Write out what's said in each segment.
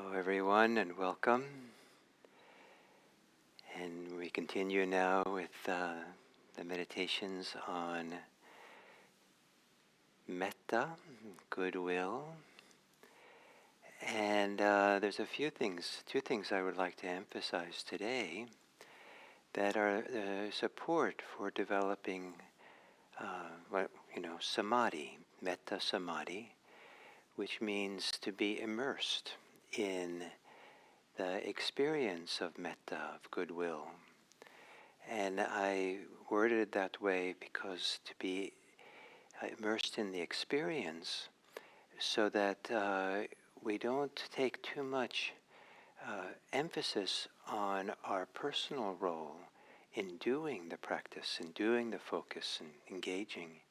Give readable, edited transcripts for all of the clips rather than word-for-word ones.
Hello everyone and welcome. And we continue now with the meditations on Metta, Goodwill. And there's two things I would like to emphasize today that are support for developing Samadhi, Metta Samadhi, which means to be immersed in the experience of metta, of goodwill. And I worded it that way because to be immersed in the experience so that we don't take too much emphasis on our personal role in doing the practice, in doing the focus, and engaging.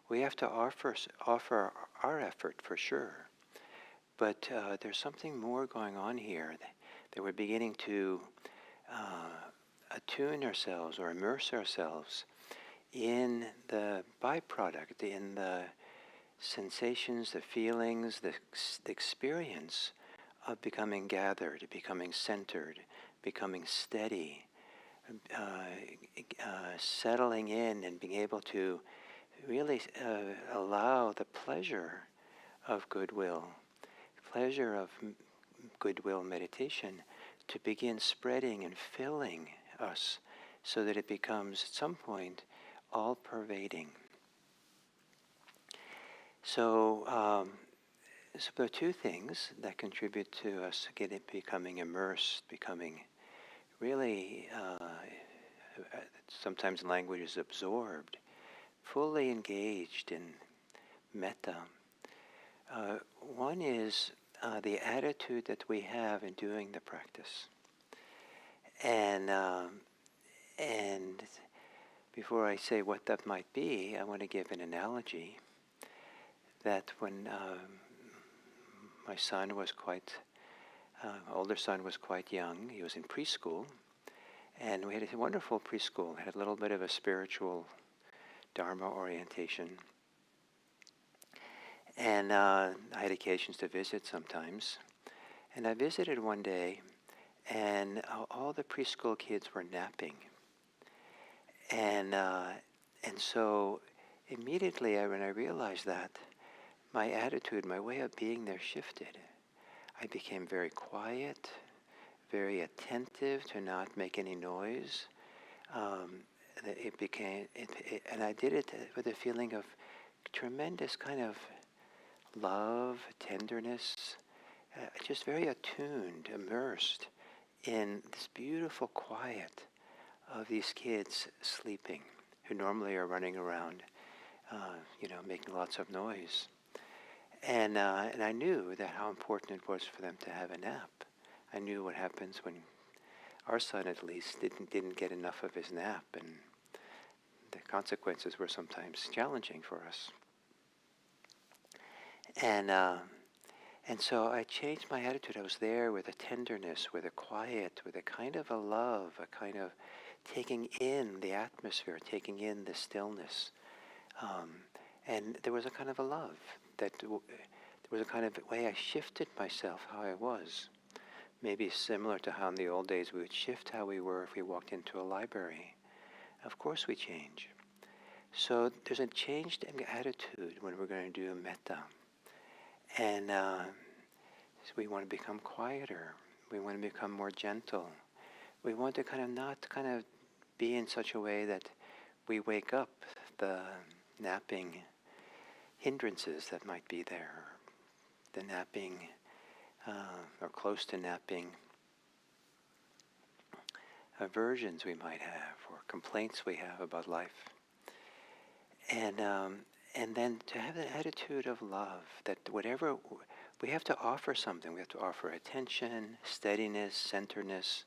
We have to offer our effort for sure. But there's something more going on here that we're beginning to attune ourselves or immerse ourselves in the byproduct, in the sensations, the feelings, the experience of becoming gathered, becoming centered, becoming steady, settling in and being able to really allow the pleasure of goodwill meditation to begin spreading and filling us so that it becomes at some point all-pervading. So there are two things that contribute to us becoming immersed, becoming really, sometimes language is absorbed, fully engaged in metta. One is the attitude that we have in doing the practice. And before I say what that might be, I want to give an analogy that when my son was older son was quite young, he was in preschool, and we had a wonderful preschool, had a little bit of a spiritual Dharma orientation. And I had occasions to visit sometimes. And I visited one day, and all the preschool kids were napping. And so immediately when I realized that, my attitude, my way of being there shifted. I became very quiet, very attentive to not make any noise. And I did it with a feeling of tremendous kind of love, tenderness, just very attuned, immersed in this beautiful quiet of these kids sleeping, who normally are running around, making lots of noise. And I knew that how important it was for them to have a nap. I knew what happens when our son, at least, didn't get enough of his nap, and the consequences were sometimes challenging for us. And so I changed my attitude. I was there with a tenderness, with a quiet, with a kind of a love, a kind of taking in the atmosphere, taking in the stillness. And there was a kind of a love. There was a kind of way I shifted myself, how I was. Maybe similar to how in the old days we would shift how we were if we walked into a library. Of course we change. So there's a changed attitude when we're going to do metta. And so we want to become quieter. We want to become more gentle. We want to not be in such a way that we wake up the napping hindrances that might be there, the napping or close to napping aversions we might have, or complaints we have about life. And then to have the attitude of love, that whatever, we have to offer something. We have to offer attention, steadiness, centeredness.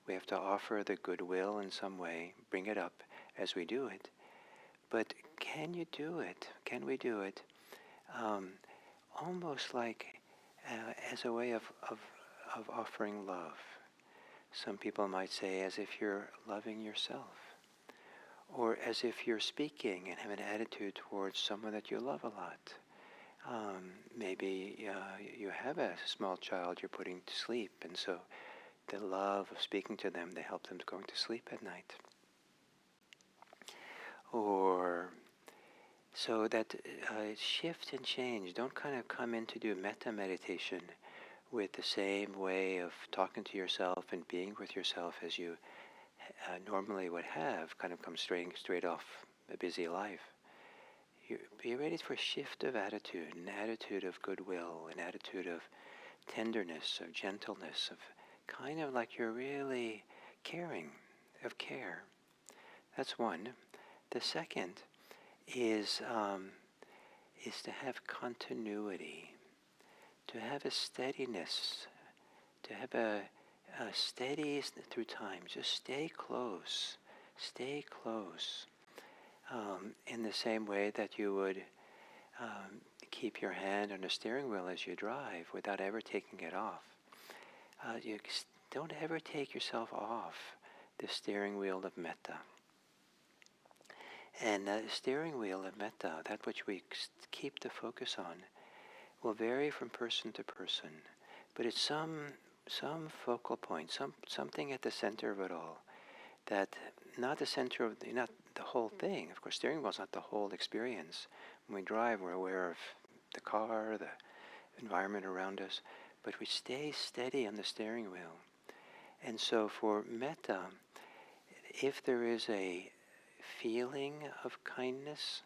We have to offer the goodwill in some way, bring it up as we do it. But can you do it? Can we do it almost like as a way of offering love? Some people might say as if you're loving yourself, or as if you're speaking and have an attitude towards someone that you love a lot. Maybe you have a small child you're putting to sleep, and so the love of speaking to them, they help them going to sleep at night. Or so that shift and change. Don't kind of come in to do metta meditation with the same way of talking to yourself and being with yourself as you normally would have, kind of come straight off a busy life. You be ready for a shift of attitude, an attitude of goodwill, an attitude of tenderness, of gentleness, of kind of like you're really caring, of care. That's one. The second is to have continuity, to have a steadiness, to have a steady through time. Just stay close, in the same way that you would keep your hand on the steering wheel as you drive without ever taking it off. You don't ever take yourself off the steering wheel of metta. And the steering wheel of metta, that which we keep the focus on, will vary from person to person. But it's some focal point, something at the center of it all. That not the center of not the whole thing. Of course, steering wheel is not the whole experience. When we drive, we're aware of the car, the environment around us, but we stay steady on the steering wheel. And so for metta, if there is a feeling of kindness,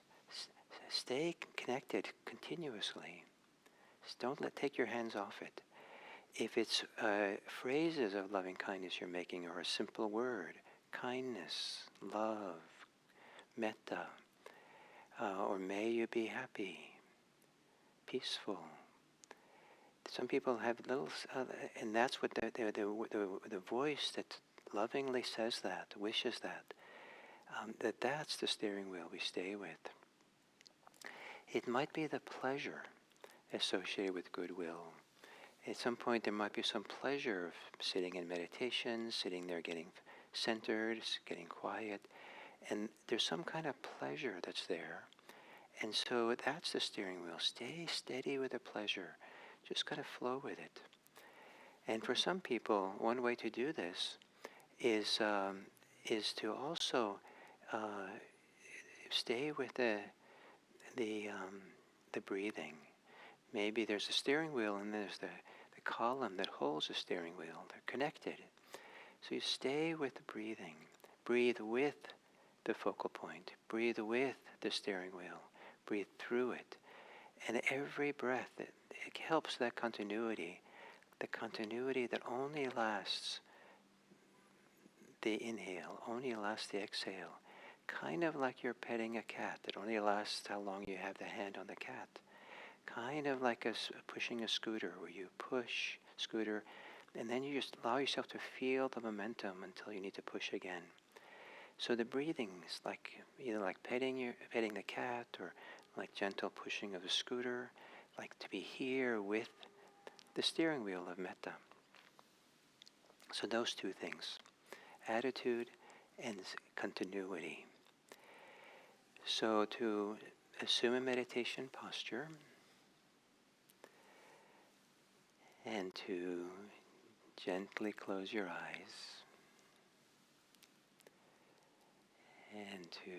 stay connected continuously. Don't take your hands off it. If it's phrases of loving kindness you're making, or a simple word, kindness, love, metta, or may you be happy, peaceful. Some people have little, and that's what the voice that lovingly says that, wishes that, that's the steering wheel we stay with. It might be the pleasure associated with goodwill. At some point there might be some pleasure of sitting in meditation, sitting there getting centered, getting quiet, and there's some kind of pleasure that's there. And so that's the steering wheel. Stay steady with the pleasure. Just kind of flow with it. And for some people, one way to do this is to also stay with the breathing. Maybe there's a steering wheel and there's the column that holds the steering wheel. They're connected. So you stay with the breathing. Breathe with the focal point. Breathe with the steering wheel. Breathe through it. And every breath, it helps that continuity. The continuity that only lasts the inhale, only lasts the exhale. Kind of like you're petting a cat. It only lasts how long you have the hand on the cat. Kind of like pushing a scooter, where you push scooter, and then you just allow yourself to feel the momentum until you need to push again. So the breathing is like either like petting the cat, or like gentle pushing of a scooter, like to be here with the steering wheel of metta. So those two things, attitude and continuity. So to assume a meditation posture, and to gently close your eyes, and to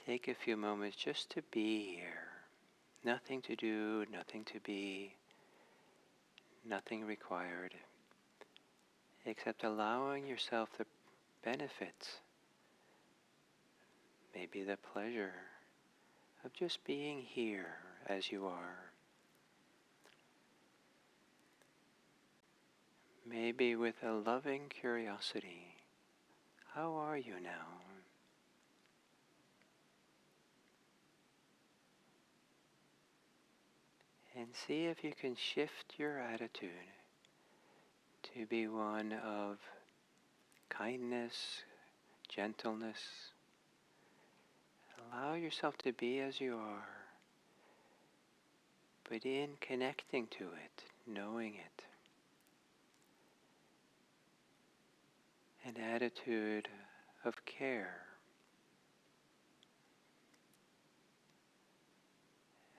take a few moments just to be here. Nothing to do, nothing to be, nothing required, except allowing yourself the benefits, maybe the pleasure of just being here as you are. Maybe with a loving curiosity, how are you now? And see if you can shift your attitude to be one of kindness, gentleness. Allow yourself to be as you are, but in connecting to it, knowing it. An attitude of care.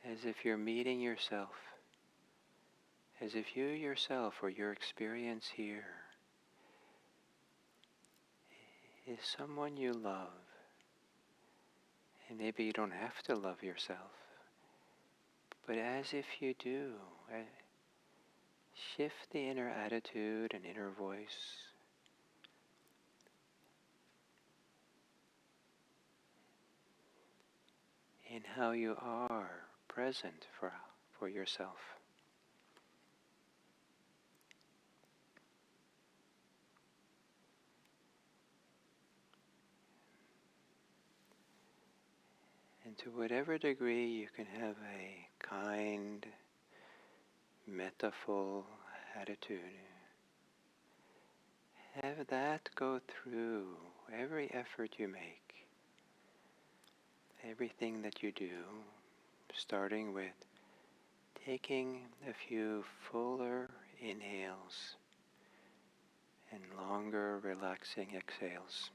as if you're meeting yourself, as if you yourself or your experience here is someone you love. And maybe you don't have to love yourself, but as if you do, shift the inner attitude and inner voice in how you are present for yourself. And to whatever degree you can have a kind, mettaful attitude, have that go through every effort you make, everything that you do, starting with taking a few fuller inhales and longer relaxing exhales.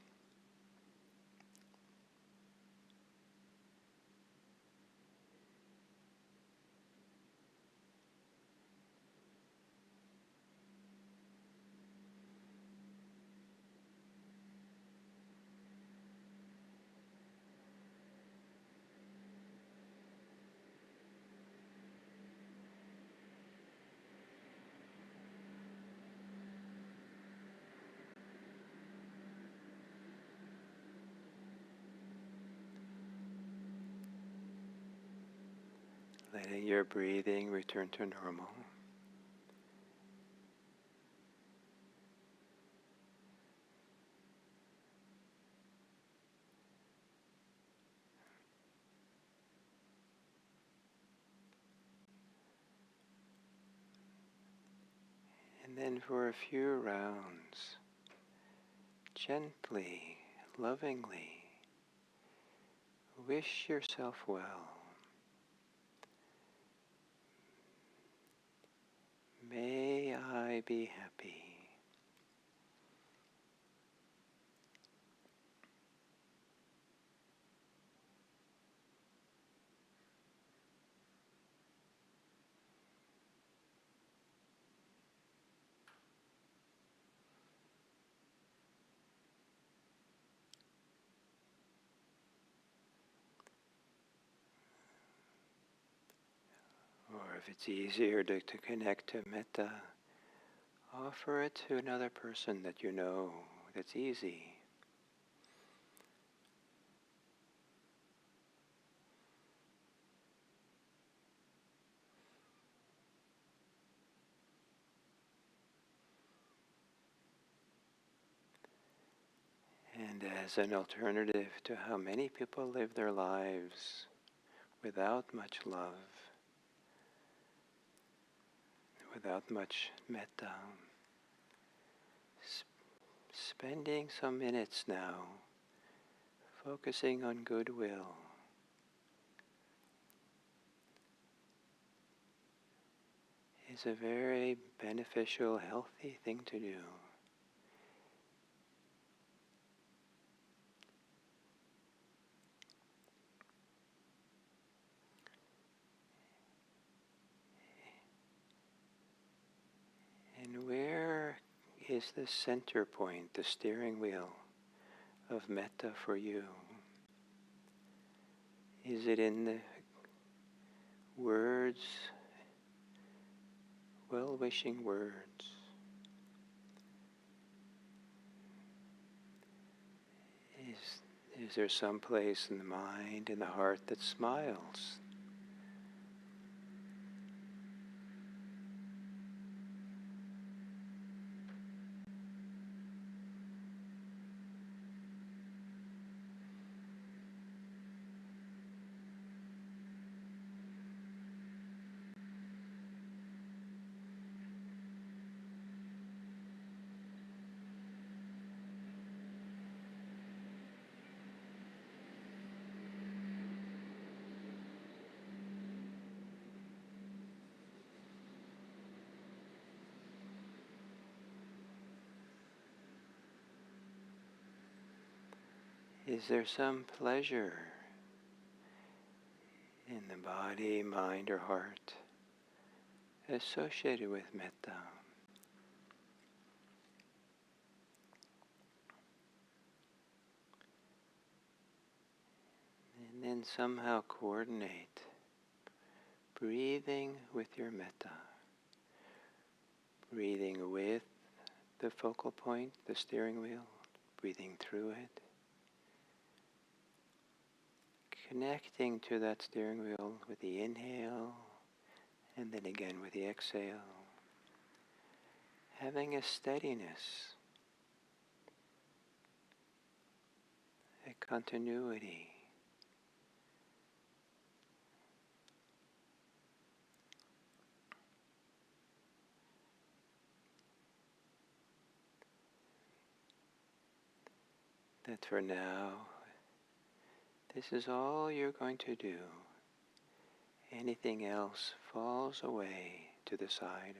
Letting your breathing return to normal. And then for a few rounds, gently, lovingly, wish yourself well. May I be happy. Or if it's easier to connect to Metta, offer it to another person that you know that's easy. And as an alternative to how many people live their lives without much love, without much metta, spending some minutes now focusing on goodwill is a very beneficial, healthy thing to do. And where is the center point, the steering wheel of metta for you? Is it in the words, well-wishing words? Is there some place in the mind, in the heart that smiles? Is there some pleasure in the body, mind, or heart associated with metta. And then somehow coordinate breathing with your metta. Breathing with the focal point, the steering wheel, breathing through it. Connecting to that steering wheel with the inhale, and then again with the exhale. Having a steadiness, a continuity. That for now, this is all you're going to do. Anything else falls away to the side.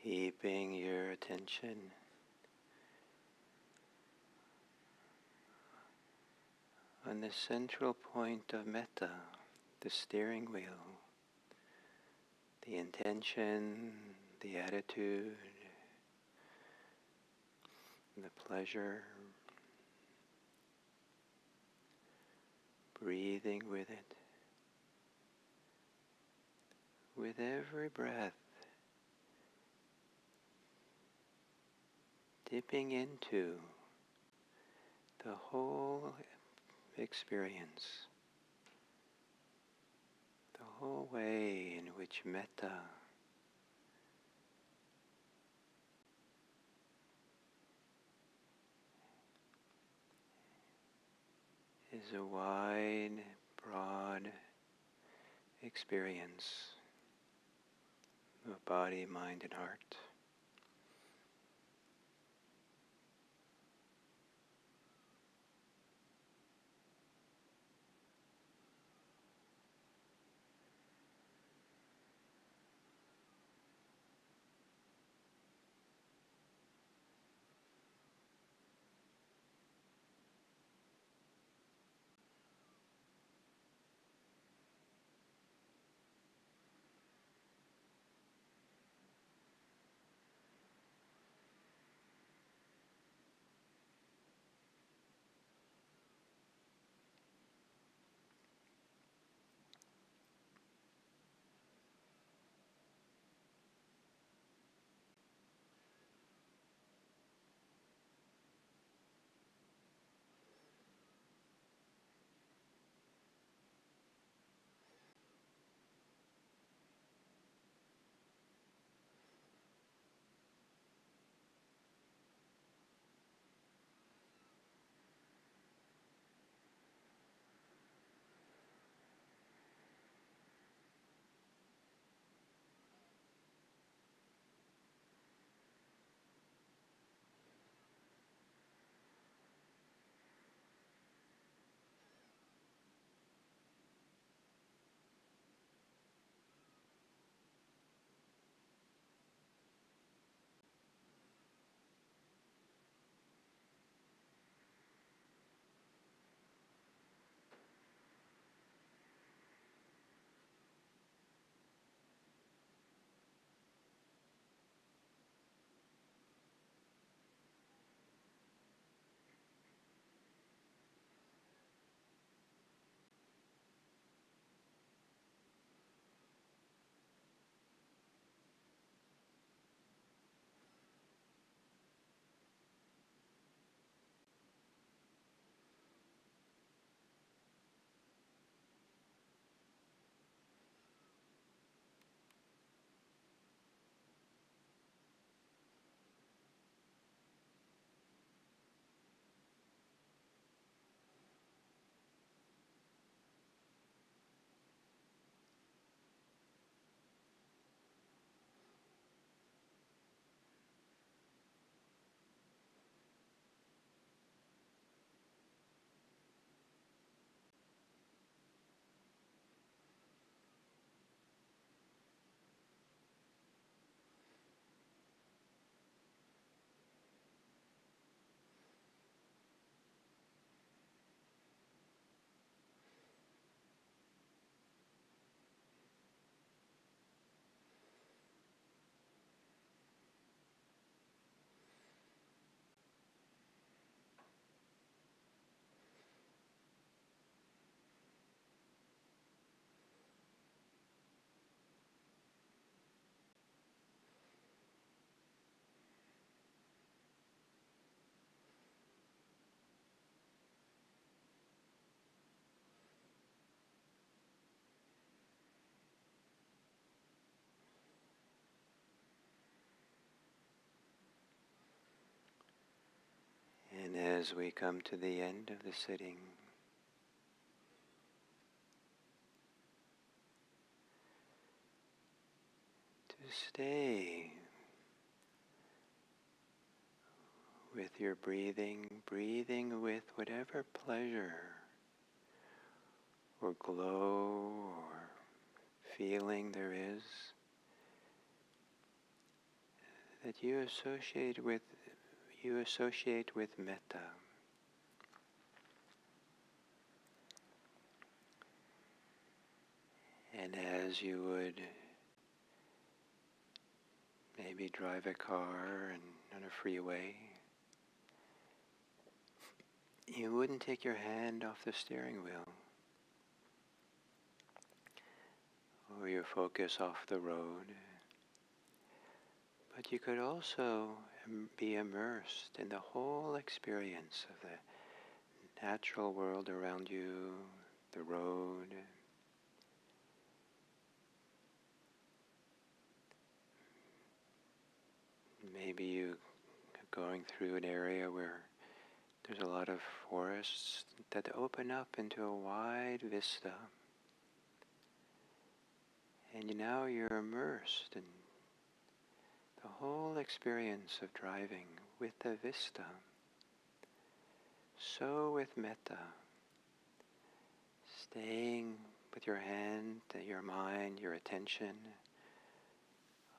Keeping your attention on the central point of Metta, the steering wheel, the intention, the attitude, the pleasure, breathing with it, with every breath, dipping into the whole experience, the whole way in which Metta is a wide, broad experience of body, mind, and heart. And as we come to the end of the sitting, to stay with your breathing, breathing with whatever pleasure or glow or feeling there is that you associate with metta. And as you would maybe drive a car and on a freeway, you wouldn't take your hand off the steering wheel or your focus off the road, but you could also be immersed in the whole experience of the natural world around you, the road. Maybe you going through an area where there's a lot of forests that open up into a wide vista. And now you're immersed in the whole experience of driving with the vista. So with metta, staying with your hand, your mind, your attention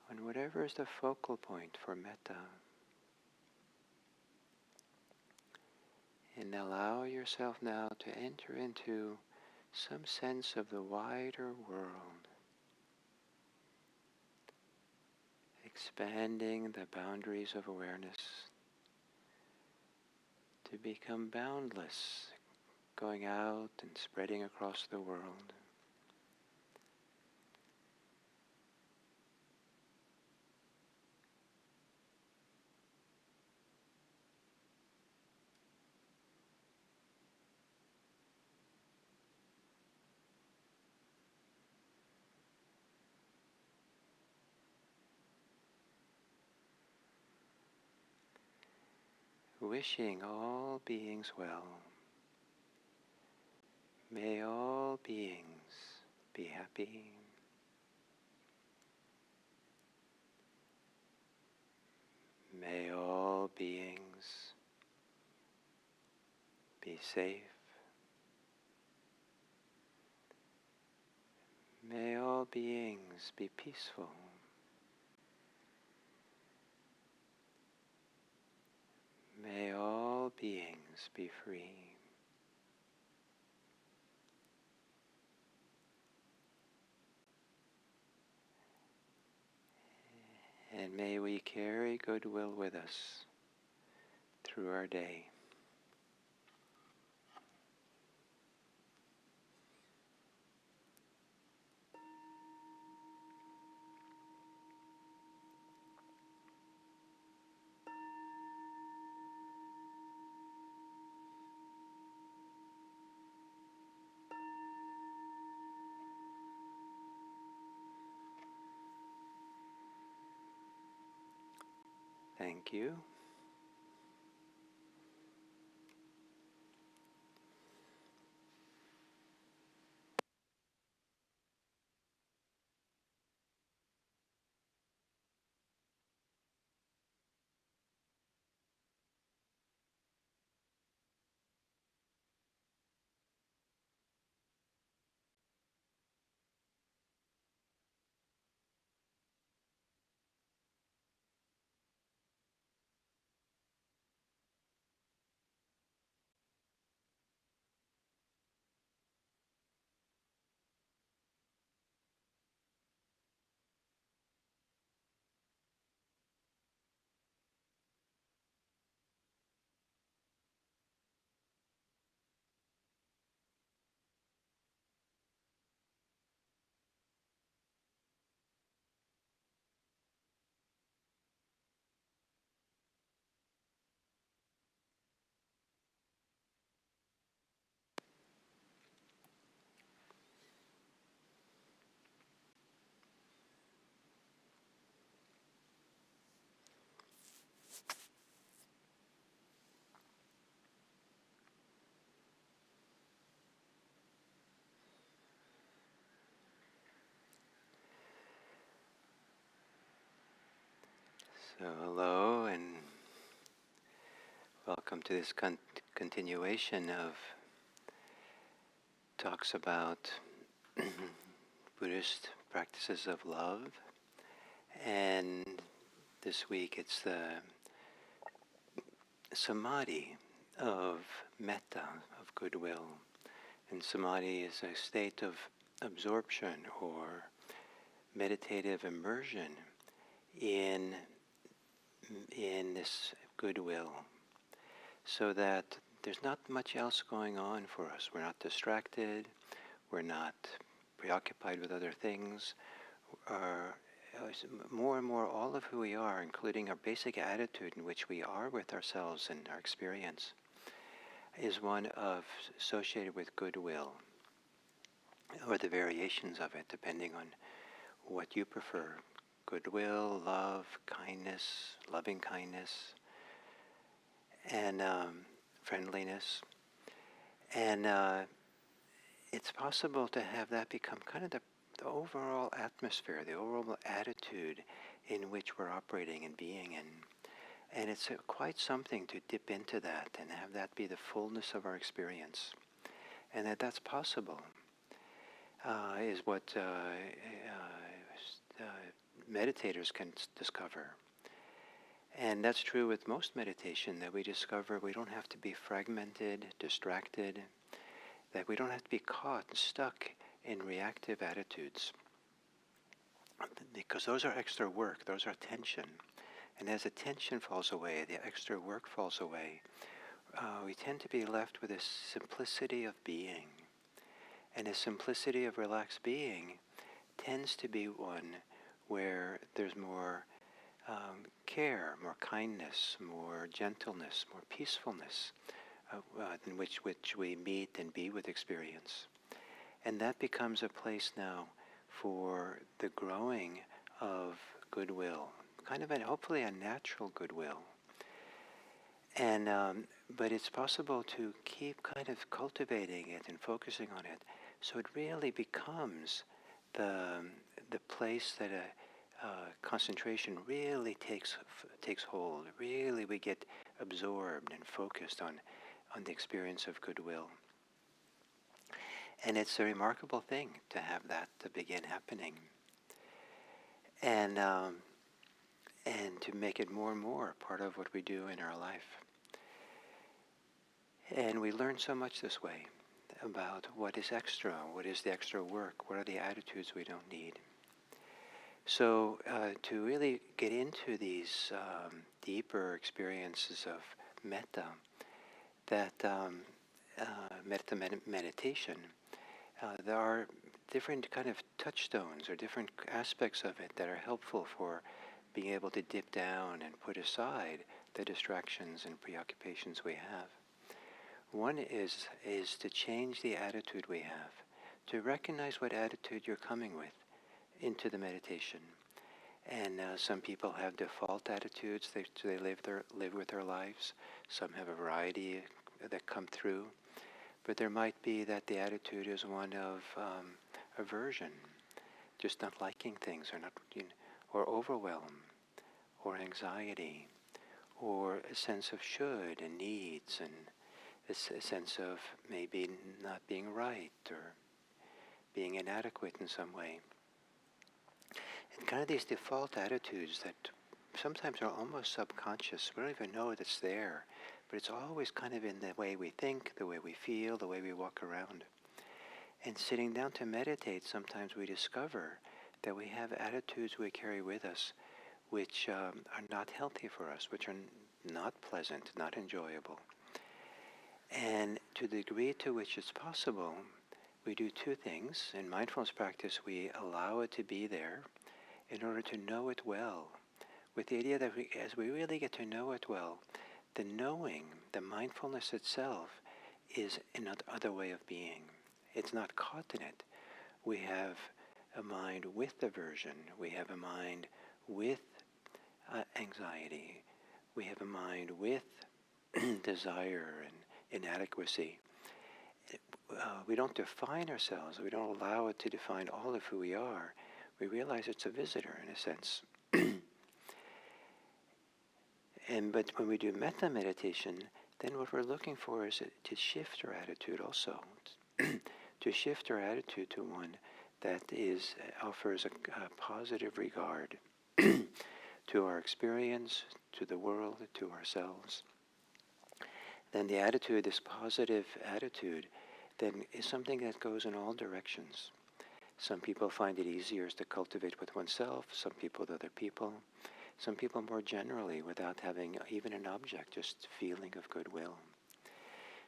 on whatever is the focal point for metta. And allow yourself now to enter into some sense of the wider world, expanding the boundaries of awareness to become boundless, going out and spreading across the world. Wishing all beings well. May all beings be happy. May all beings be safe. May all beings be peaceful. May all beings be free. And may we carry goodwill with us through our day. Thank you. So hello and welcome to this continuation of talks about Buddhist practices of love. And this week. It's the Samadhi of Metta, of Goodwill. And Samadhi is a state of absorption or meditative immersion in this goodwill, so that there's not much else going on for us. We're not distracted, we're not preoccupied with other things. More and more, all of who we are, including our basic attitude in which we are with ourselves and our experience, is one of associated with goodwill, or the variations of it, depending on what you prefer. Goodwill, love, kindness, loving kindness, and friendliness. And it's possible to have that become kind of the overall atmosphere, the overall attitude in which we're operating and being in. And it's quite something to dip into that and have that be the fullness of our experience. And that's possible is what meditators can discover. And that's true with most meditation, that we discover we don't have to be fragmented, distracted, that we don't have to be caught and stuck in reactive attitudes. Because those are extra work, those are tension. And as the tension falls away, the extra work falls away, we tend to be left with a simplicity of being. And a simplicity of relaxed being tends to be one where there's more care, more kindness, more gentleness, more peacefulness, in which we meet and be with experience. And that becomes a place now for the growing of goodwill, kind of hopefully a natural goodwill. And but it's possible to keep kind of cultivating it and focusing on it, so it really becomes the place that concentration really takes hold. Really, we get absorbed and focused on the experience of goodwill. And it's a remarkable thing to have that to begin happening, and to make it more and more part of what we do in our life. And we learn so much this way about what is extra, what is the extra work, what are the attitudes we don't need. So to really get into these deeper experiences of metta, that metta meditation, there are different kind of touchstones or different aspects of it that are helpful for being able to dip down and put aside the distractions and preoccupations we have. One is to change the attitude we have, to recognize what attitude you're coming with into the meditation. And some people have default attitudes, they live with their lives. Some have a variety that come through. But there might be that the attitude is one of aversion, just not liking things, or or overwhelm, or anxiety, or a sense of should and needs, and a sense of maybe not being right or being inadequate in some way. And kind of these default attitudes that sometimes are almost subconscious. We don't even know it's there, but it's always kind of in the way we think, the way we feel, the way we walk around. And sitting down to meditate, sometimes we discover that we have attitudes we carry with us which are not healthy for us, which are not pleasant, not enjoyable. And to the degree to which it's possible, we do two things. In mindfulness practice, we allow it to be there in order to know it well, with the idea that as we really get to know it well, the knowing, the mindfulness itself, is another way of being. It's not caught in it. We have a mind with aversion. We have a mind with anxiety. We have a mind with desire and inadequacy. We don't define ourselves. We don't allow it to define all of who we are. We realize it's a visitor in a sense. But when we do metta meditation, then what we're looking for is to shift our attitude also, to shift our attitude to one that offers a positive regard to our experience, to the world, to ourselves, then the attitude, this positive attitude, then is something that goes in all directions. Some people find it easier to cultivate with oneself, some people with other people, some people more generally without having even an object, just feeling of goodwill.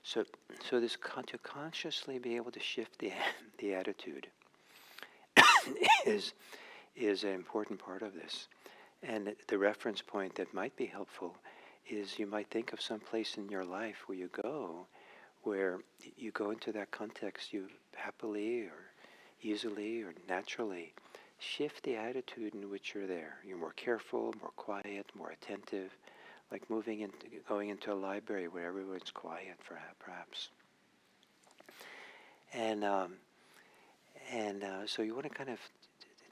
So this to consciously be able to shift the attitude is an important part of this. And the reference point that might be helpful is you might think of some place in your life where you go into that context, you happily or easily or naturally shift the attitude in which you're there. You're more careful, more quiet, more attentive, like going into a library where everyone's quiet, perhaps. And so you want to kind of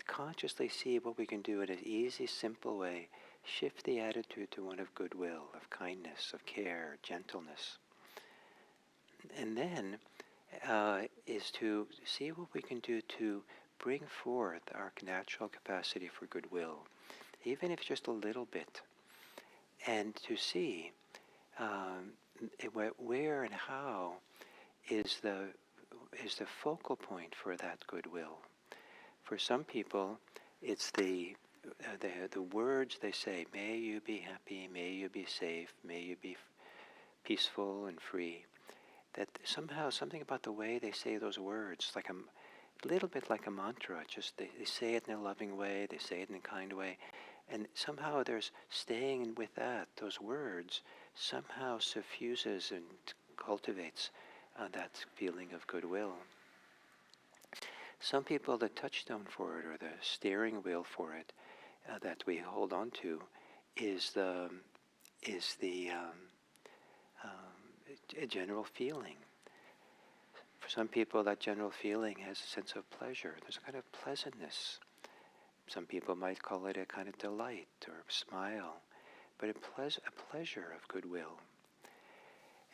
consciously see what we can do in an easy, simple way. Shift the attitude to one of goodwill, of kindness, of care, gentleness. And then is to see what we can do to bring forth our natural capacity for goodwill, even if just a little bit, and to see where and how is the focal point for that goodwill. For some people, it's the words they say, may you be happy, may you be safe, may you be peaceful and free. That somehow, something about the way they say those words, like a little bit like a mantra, just they say it in a loving way, they say it in a kind way, and somehow there's staying with that, those words, somehow suffuses and cultivates that feeling of goodwill. Some people, the touchstone for it, or the steering wheel for it, that we hold on to, is the a general feeling. For some people, that general feeling has a sense of pleasure. There's a kind of pleasantness. Some people might call it a kind of delight or smile, but a pleasure of goodwill.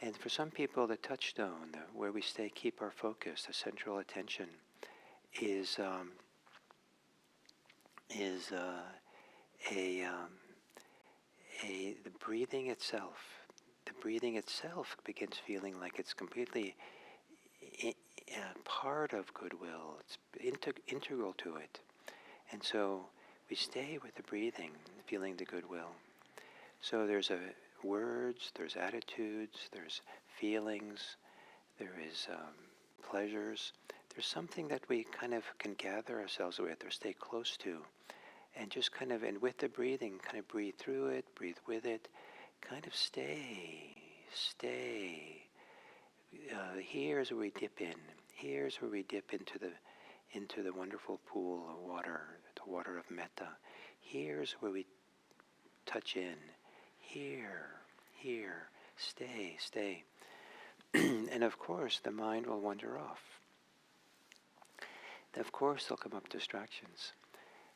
And for some people, the touchstone, where we keep our focus, the central attention, is the breathing itself. The breathing itself begins feeling like it's completely part of goodwill. It's integral to it. And so we stay with the breathing, feeling the goodwill. So there's words, there's attitudes, there's feelings, there is pleasures. There's something that we kind of can gather ourselves with or stay close to. And just kind of, and with the breathing, kind of breathe through it, breathe with it, kind of stay. Here's where we dip in. Here's where we dip into the wonderful pool of water, the water of Metta. Here's where we touch in. Here, stay. And of course, the mind will wander off. Of course, there'll come up distractions.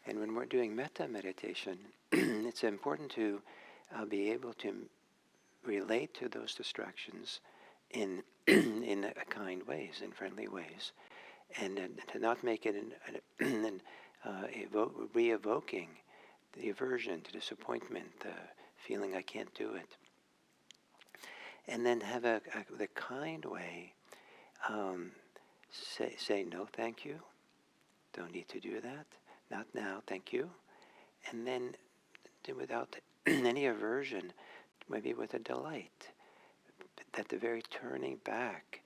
And when we're doing metta meditation, it's important to be able to relate to those distractions in kind ways, in friendly ways, and to not make it re-evoking the aversion, the disappointment, the feeling I can't do it. And then have the kind way, say no, thank you. Don't need to do that. Not now, thank you. And then without any aversion, maybe with a delight, that the very turning back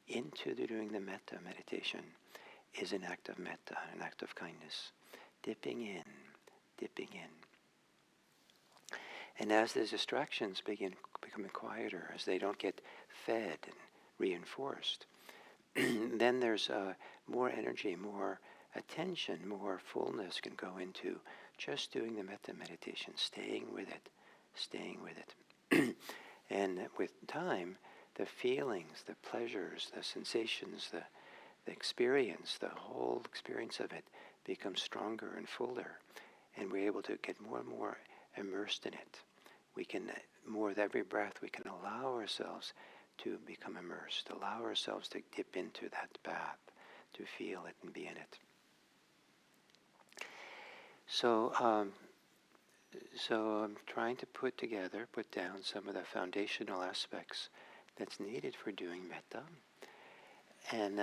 into doing the metta meditation is an act of metta, an act of kindness. Dipping in. And as the distractions begin becoming quieter, as they don't get fed and reinforced, then there's more energy, more attention, more fullness can go into just doing the metta meditation, staying with it. And with time, the feelings, the pleasures, the sensations, the experience, the whole experience of it becomes stronger and fuller. And we're able to get more and more immersed in it. We can, more with every breath, we can allow ourselves to become immersed, allow ourselves to dip into that bath, to feel it and be in it. So So I'm trying to put down some of the foundational aspects that's needed for doing metta. And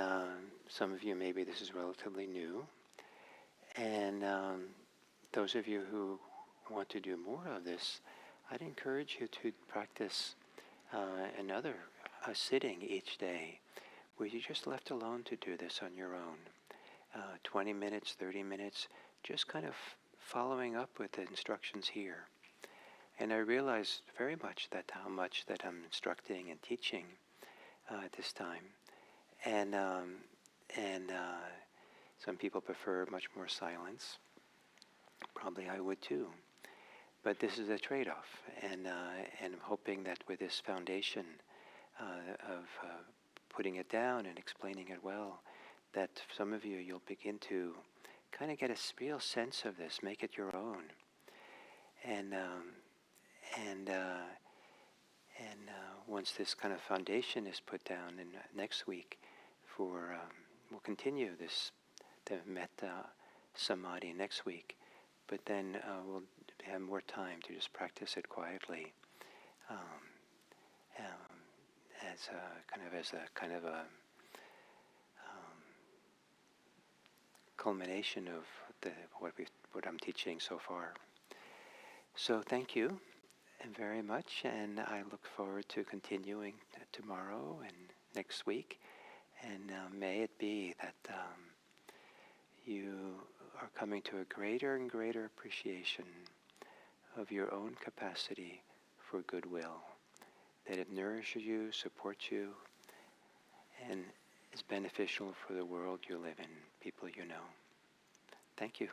some of you, maybe this is relatively new. And those of you who want to do more of this, I'd encourage you to practice another sitting each day where you're just left alone to do this on your own. 20 minutes, 30 minutes, just kind of following up with the instructions here. And I realize very much that how much that I'm instructing and teaching at this time. And some people prefer much more silence. Probably I would too. But this is a trade-off, and I'm hoping that with this foundation of putting it down and explaining it well, that some of you, you'll begin to kind of get a real sense of this, make it your own. And once this kind of foundation is put down, and next week, we'll continue the Metta Samadhi next week, but then we'll have more time to just practice it quietly, as a kind of a culmination of what I'm teaching so far. So thank you very much, and I look forward to continuing tomorrow and next week. And may it be that you are coming to a greater and greater appreciation of your own capacity for goodwill, that it nourishes you, supports you, and is beneficial for the world you live in, people you know. Thank you.